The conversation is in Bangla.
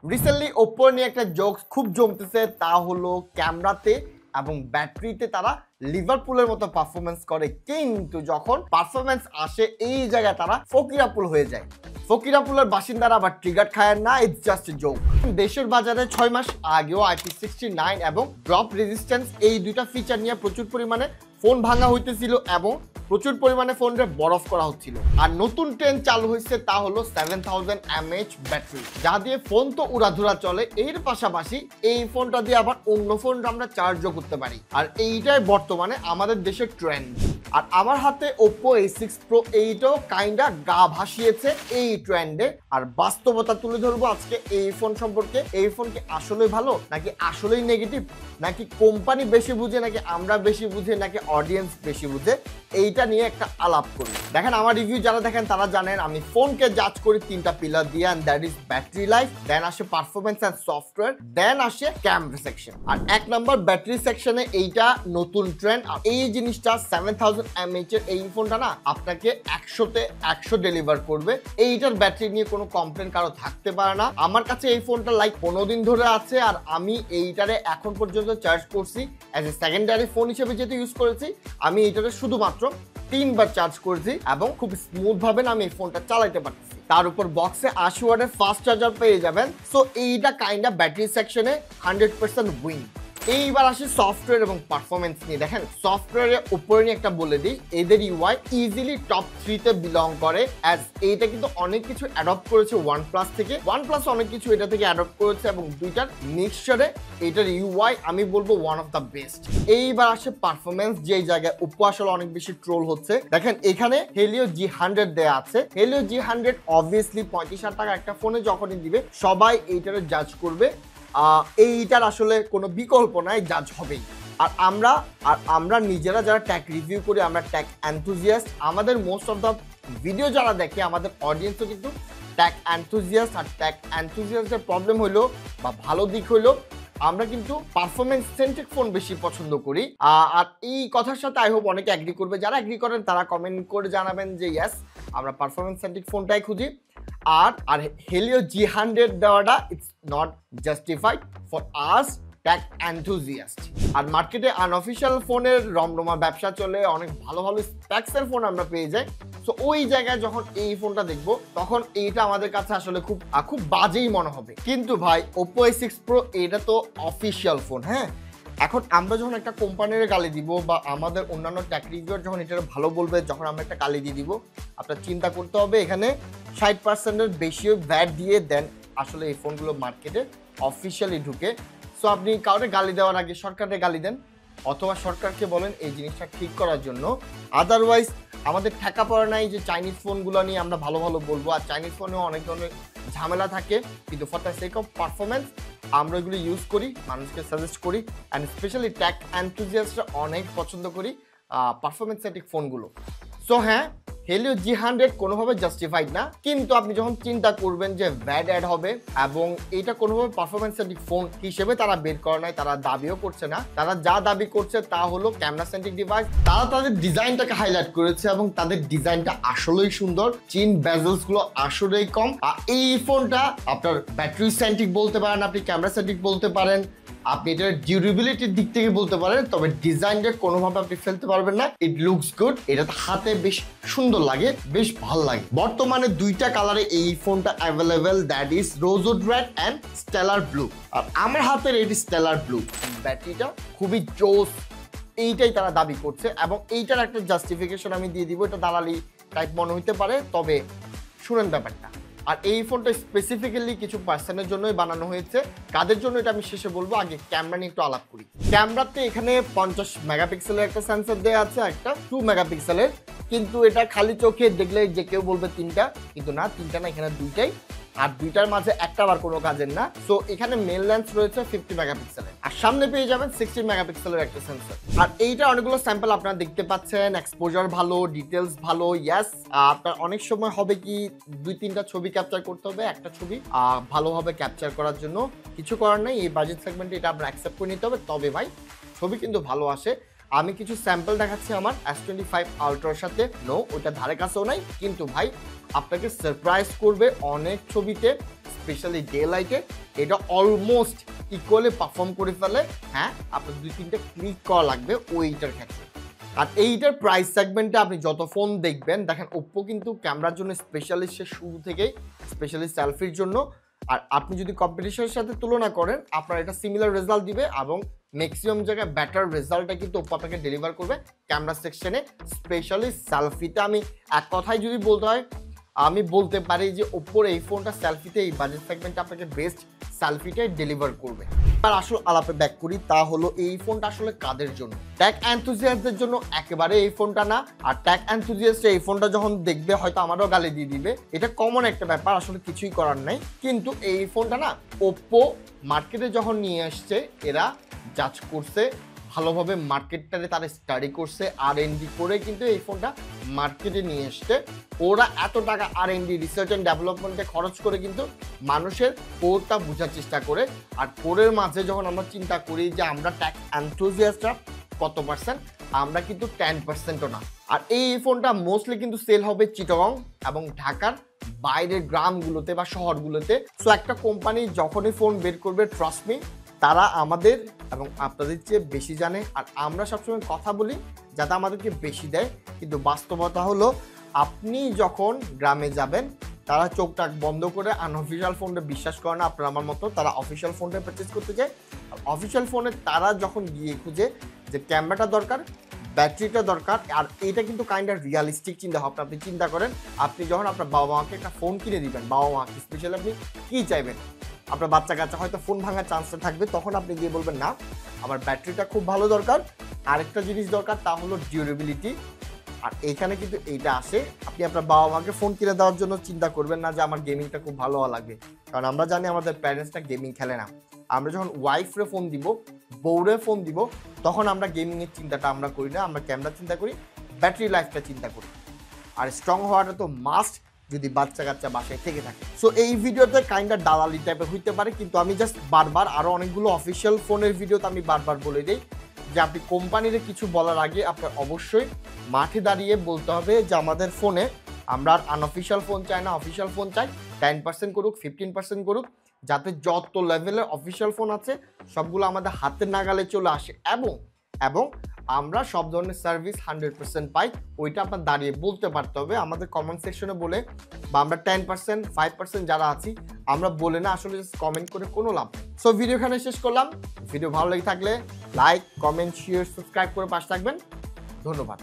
রিসেন্টলি ওপ্পো নিয়ে একটা জোকস খুব জমতেছে, তা হলো ক্যামেরাতে এবং ব্যাটারিতে তারা লিভারপুলের মতো পারফরমেন্স করে, কিন্তু যখন পারফরমেন্স আসে এই জায়গায় তারা ফকিরাপুল হয়ে যায়। ফকিরাপুলের বাসিন্দারা আবার ট্রিগার খায় না, ইটস জাস্ট এ জোক। দেশের বাজারে 6 মাস আগেও IP69 এবং ড্রপ রেজিস্ট্যান্স এই দুইটা ফিচার নিয়ে প্রচুর পরিমাণে ফোন ভাঙা হইতেছিল এবং প্রচুর পরিমাণে ফোনরে বরফ করা হচ্ছিল। আর নতুন ট্রেন্ড চালু হয়েছে, তা হলো 7000 mAh ব্যাটারি, যা দিয়ে ফোন তো উড়াধুরা চলে, এর পাশাপাশি এই ফোনটা দিয়ে আবার অন্য ফোন আমরা চার্জও করতে পারি। আর এইটাই বর্তমানে আমাদের দেশের ট্রেন্ড। আর আমার হাতে Oppo A6 Pro, এইটাও কাইন্ডা গা ভাসিয়েছে এই ট্রেন্ডে। আর বাস্তবতা তুলে ধরবো আজকে এই ফোন সম্পর্কে। এই ফোন কি আসলেই ভালো, নাকি আসলেই নেগেটিভ, নাকি কোম্পানি বেশি বুঝে, নাকি আমরা বেশি বুঝে, নাকি অডিয়েন্স বেশি বুঝে, এইটা নিয়ে একটা আলাপ করি। দেখেন, আমার রিভিউ যারা দেখেন তারা জানেন আমি ফোনকে জাজ করি তিনটা পিলার দিয়ে, and that is battery life, then আসে পারফরমেন্স এন্ড সফটওয়্যার, দেন আসে ক্যামেরা সেকশন। আর 1 নম্বর ব্যাটারি সেকশনে এইটা নতুন ট্রেন্ড। আর এই জিনিসটা 7000 mAh এর এই ফোনটা না আপনাকে 100তে 100 ডেলিভার করবে। এইটার ব্যাটারি নিয়ে কোনো কমপ্লেন কারো থাকতে পারে না। আমার কাছে এই ফোনটা লাইক 15 দিন ধরে আছে, আর আমি এইটারে এখন পর্যন্ত চার্জ করছি অ্যাজ এ সেকেন্ডারি ফোন হিসেবে যেহেতু ইউজ করেছি, আমি এইটারে শুধুমাত্র 3 বার চার্জ করেছি এবং খুব স্মুথ ভাবে আমি এই ফোনটা চালাতে পারতেছি। তার উপর বক্সে 80 ওয়াটের ফাস্ট চার্জার পেয়ে যাবেন। সো এইটা কাইন্ডা ব্যাটারি সেকশনে 100% উইন। এইবার আসি সফটওয়্যার এবং পারফরমেন্স নিয়ে। দেখেন, সফটওয়্যারের উপরে নিয়ে একটা বলে দিই, এদের ইউআই ইজিলি টপ 3 তে বিলং করে, অ্যাজ এইটা কিন্তু অনেক কিছু অ্যাডপ্ট করেছে OnePlus থেকে। OnePlus অনেক কিছু এটা থেকে অ্যাডপ্ট করেছে এবং দুইটার মিক্সচারে এটার ইউআই আমি বলবো ওয়ান অফ দ্য বেস্ট। এইবার আসে পারফরমেন্স, যেই জায়গায় Oppo আসলে অনেক বেশি ট্রোল হচ্ছে। দেখেন, এখানে Helio G100 দেয়া আছে। Helio G100 অবভিয়াসলি 35,000 টাকা একটা ফোনে যখনই দিবে সবাই এইটারে জাজ করবে, এইটার আসলে কোনো বিকল্প নাই, জাজ হবেই। আর আমরা নিজেরা যারা ট্যাক রিভিউ করি, আমরা ট্যাক এনথুজিয়াস্ট, আমাদের মোস্ট অফ দ্য ভিডিও যারা দেখে আমাদের অডিয়েন্সও কিন্তু ট্যাক এনথুজিয়াস্ট। আর ট্যাক এনথুজিয়াস্টের প্রবলেম হইলো বা ভালো দিক হইলো আমরা কিন্তু পারফরমেন্স সেন্ট্রিক ফোন বেশি পছন্দ করি। আর এই কথার সাথে আই হোপ অনেকে অ্যাগ্রি করবে। যারা অ্যাগ্রি করেন তারা কমেন্ট করে জানাবেন যে ইয়েস, আমরা পারফরমেন্স সেন্ট্রিক ফোনটাই খুঁজি। আর Helio G100 দেওয়াটা it's not justified for us tech enthusiast. আর মার্কেটে আনঅফিশিয়াল ফোনের রমরমা ব্যবসা চলে, অনেক ভালো ভালো স্পেক্সের ফোন আমরা পেয়ে যাই। সো ওই জায়গায় যখন এই ফোনটা দেখবো তখন এইটা আমাদের কাছে আসলে খুব বাজেই মনে হবে। কিন্তু ভাই Oppo A6 Pro এটা তো অফিশিয়াল ফোন। হ্যাঁ, এখন আমরা যখন একটা কোম্পানির গালি দিব বা আমাদের অন্যান্য ট্যাক রিভিউয়ার যখন এটা ভালো বলবে, যখন আমরা একটা গালি দিয়ে দিব, আপনার চিন্তা করতে হবে এখানে 60%-এর বেশিও ভ্যাট দিয়ে দেন আসলে এই ফোনগুলো মার্কেটে অফিশিয়ালি ঢুকে। সো আপনি কাউকে গালি দেওয়ার আগে সরকারকে গালি দেন, অথবা সরকারকে বলেন এই জিনিসটা ঠিক করার জন্য। আদারওয়াইজ আমাদের ঠেকা পড়ে নাই যে চাইনিজ ফোনগুলো নিয়ে আমরা ভালো ভালো বলবো। আর চাইনিজ ফোনেও অনেক ধরনের ঝামেলা থাকে, কিন্তু for the sake of performance আমরা এগুলো ইউজ করি, মানুষকে সাজেস্ট করি, অ্যান্ড স্পেশালি ট্যাক এনথুজিয়াস্টরা অনেক পছন্দ করি পারফরমেন্স সেন্ট্রিক ফোনগুলো। সো হ্যাঁ, Helio G100 কোনোভাবে জাস্টিফাইড না, কিন্তু আপনি যখন চিন্তা করবেন যে ভ্যাট অ্যাড হবে এবং এটা কোনোভাবে পারফরমেন্স সেন্ট্রিক ফোন হিসেবে তারা বের করে নাই, তারা দাবিও করছে না। তারা যা দাবি করছে তা হলো ক্যামেরা সেন্ট্রিক ডিভাইস। তারা তাদের ডিজাইনটাকে হাইলাইট করেছে এবং তাদের ডিজাইনটা আসলেই সুন্দর, চিন বেজেলস গুলো আসলেই কম। আর এই ফোনটা আপনার ব্যাটারি সেন্ট্রিক বলতে পারেন, আপনি ক্যামেরা সেন্ট্রিক বলতে পারেন, আপনি এটার ডিউরেবিলিটির দিক থেকে বলতে পারেন, তবে ডিজাইনটা কোনোভাবে আপনি ফেলতে পারবেন না। ইট লুকস গুড, এটা হাতে বেশ সুন্দর লাগে, বেশ ভালো লাগে। বর্তমানে দুইটা কালারে এই ফোনটা available, that is rosewood red and stellar blue. আর আমার হাতের এটি স্টেলার ব্লু। ব্যাটারিটা খুবই জোস, এইটাই তারা দাবি করছে এবং এইটার একটা জাস্টিফিকেশন আমি দিয়ে দিব। এটা দালালি টাইপ মনে হইতে পারে, তবে শুনেন ব্যাপারটা। আর এই ফোনটা স্পেসিফিক্যালি কিছু পার্সনের জন্যই বানানো হয়েছে। কাদের জন্য এটা আমি শেষে বলবো, আগে ক্যামেরা নিয়ে একটু আলাপ করি। ক্যামেরাতে এখানে 50 মেগাপিক্সেলের একটা সেন্সর দেওয়া আছে, একটা 2 মেগাপিক্সেলের, কিন্তু এটা খালি চোখে দেখলে যে কেউ বলবে 3টা, কিন্তু না, 3টা না, এখানে 2টাই। আর দুইটার মাঝে একটা আবার কোনো কাজের না। সো এখানে মেন লেন্স রয়েছে 50 মেগাপিক্সেলের, আর সামনে পেয়ে যাবেন 60 মেগাপিক্সেলের একটা সেন্সর। আর এইটা অনেকগুলো স্যাম্পল আপনারা দেখতে পাচ্ছেন, এক্সপোজার ভালো, ডিটেলস ভালো। ইয়াস, আপনার অনেক সময় হবে কি 2-3টা ছবি ক্যাপচার করতে হবে, একটা ছবি ভালোভাবে ক্যাপচার করার জন্য কিছু করার নাই। এই বাজেট সেগমেন্টে এটা আপনার অ্যাকসেপ্ট করে নিতে হবে, তবে ভাই ছবি কিন্তু ভালো আসে। আমি কিছু স্যাম্পল দেখাচ্ছি আমার S25 আলট্রার সাথে। নো, ওটা ধারে কাছেও নাই, কিন্তু ভাই আপনাকে সারপ্রাইজ করবে অনেক ছবিতে। স্পেশালি ডে লাইটে এটা অলমোস্ট ইকুয়ালি পারফর্ম করে ফেলে। হ্যাঁ, আপনার 2-3টা ক্লিক করা লাগবে ওইটার ক্ষেত্রে। আর এইটার প্রাইস সেগমেন্টে আপনি যত ফোন দেখবেন, দেখেন ওপ্পো কিন্তু ক্যামেরার জন্য স্পেশালিস্ট শুরু থেকেই, স্পেশালি সেলফির জন্য। আর আপনি যদি কম্পিটিশনের সাথে তুলনা করেন, আপনার এটা সিমিলার রেজাল্ট দিবে এবং ম্যাক্সিমাম জায়গায় বেটার রেজাল্টটা কিন্তু ওপ্পো আপনাকে ডেলিভার করবে ক্যামেরা সেকশনে, স্পেশালি সেলফিতে। আমি এক কথায় যদি বলতে হয়, আমি বলতে পারি যে ওপ্পোর এই ফোনটা সেলফিতে, এই বাজেট সেগমেন্টে আপনাকে বেস্ট সেলফিটাই ডেলিভার করবে। আর আসলে আলাপে ব্যাক করি, তা হলো এই ফোনটা আসলে কাদের জন্য। ট্যাক এনথুজিয়াস্টদের জন্য একেবারে এই ফোনটা না। আর ট্যাক এনথুজিয়াস্ট এই ফোনটা যখন দেখবে হয়তো আমারও গালি দিয়ে দিবে, এটা কমন একটা ব্যাপার, আসলে কিছুই করার নাই। কিন্তু এই ফোনটা না ওপ্পো মার্কেটে যখন নিয়ে আসছে, এরা জাজ করছে ভালোভাবে, মার্কেটটারে তারা স্টাডি করছে, R&D করে কিন্তু এই ফোনটা মার্কেটে নিয়ে এসছে। ওরা এত টাকা R&D রিসার্চ অ্যান্ড ডেভেলপমেন্টে খরচ করে কিন্তু মানুষের কোরটা বোঝার চেষ্টা করে। আর কোরের মাঝে যখন আমরা চিন্তা করি যে আমরা ট্যাক এনথুজিয়াস্টরা কত পার্সেন্ট, আমরা কিন্তু 10%ও না। আর এই ফোনটা মোস্টলি কিন্তু সেল হবে চিটাগং এবং ঢাকার বাইরের গ্রামগুলোতে বা শহরগুলোতে। সো একটা কোম্পানি যখনই ফোন বের করবে, ট্রাস্ট মি, তারা আমাদের এবং আপনাদের চেয়ে বেশি জানে। আর আমরা সবসময় কথা বলি যাতে আমাদেরকে বেশি দেয়, কিন্তু বাস্তবতা হলো আপনি যখন গ্রামে যাবেন, তারা চোখ টাক বন্ধ করে আনঅফিসিয়াল ফোনটা বিশ্বাস করে না আপনার আমার মতো, তারা অফিসিয়াল ফোনটা পারচেজ করতে চায়। আর অফিসিয়াল ফোনে তারা যখন গিয়ে খুঁজে যে ক্যামেরাটা দরকার, ব্যাটারিটা দরকার, আর এটা কিন্তু কাইন্ড অফ রিয়ালিস্টিক চিন্তা ভাবনা। আপনি চিন্তা করেন, আপনি যখন আপনার বাবা মাকে একটা ফোন কিনে দিবেন, বাবা মাকে স্পেশালি আপনি কী চাইবেন, আপনার বাচ্চা কাচ্চা হয়তো ফোন ভাঙার চান্সটা থাকবে, তখন আপনি গিয়ে বলবেন না আমার ব্যাটারিটা খুব ভালো দরকার, আরেকটা জিনিস দরকার তা হলো ডিউরেবিলিটি। আর এইখানে কিন্তু এইটা আসে। আপনি আপনার বাবা মাকে ফোন কিনে দেওয়ার জন্য চিন্তা করবেন না যে আমার গেমিংটা খুব ভালো হওয়া লাগবে, কারণ আমরা জানি আমাদের প্যারেন্টসটা গেমিং খেলে না। আমরা যখন ওয়াইফরে ফোন দিব, বউরে ফোন দিব, তখন আমরা গেমিংয়ের চিন্তাটা আমরা করি না, আমরা ক্যামেরা চিন্তা করি, ব্যাটারি লাইফটা চিন্তা করি। আর স্ট্রং হওয়াটা তো মাস্ট যদি বাচ্চা কাচ্চা বাসায় থেকে থাকে। সো এই ভিডিওতে কাইন্ড অফ দালালি টাইপের হইতে পারে, কিন্তু আমি জাস্ট বারবার আরও অনেকগুলো অফিসিয়াল ফোনের ভিডিওতে আমি বারবার বলে দিই যে আপনি কোম্পানির কিছু বলার আগে আপনার অবশ্যই মাঠে দাঁড়িয়ে বলতে হবে যে আমাদের ফোনে আমরা আর আনঅফিসিয়াল ফোন চাই না, অফিসিয়াল ফোন চাই। 10% করুক, 15% করুক, যাতে যত লেভেলের অফিসিয়াল ফোন আছে সবগুলো আমাদের হাতের নাগালে চলে আসে এবং আমরা সব ধরনের সার্ভিস 100% পাই। ওইটা আপনার দাঁড়িয়ে বলতে পারতে হবে, আমাদের কমেন্ট সেকশনে বলে, বা আমরা 10% 5% যারা আছি আমরা বলে না, আসলে কমেন্ট করে কোনো লাভ নেই। সো ভিডিও এখানে শেষ করলাম। ভিডিও ভালো লেগে থাকলে লাইক, কমেন্ট, শেয়ার, সাবস্ক্রাইব করে পাশে থাকবেন। ধন্যবাদ।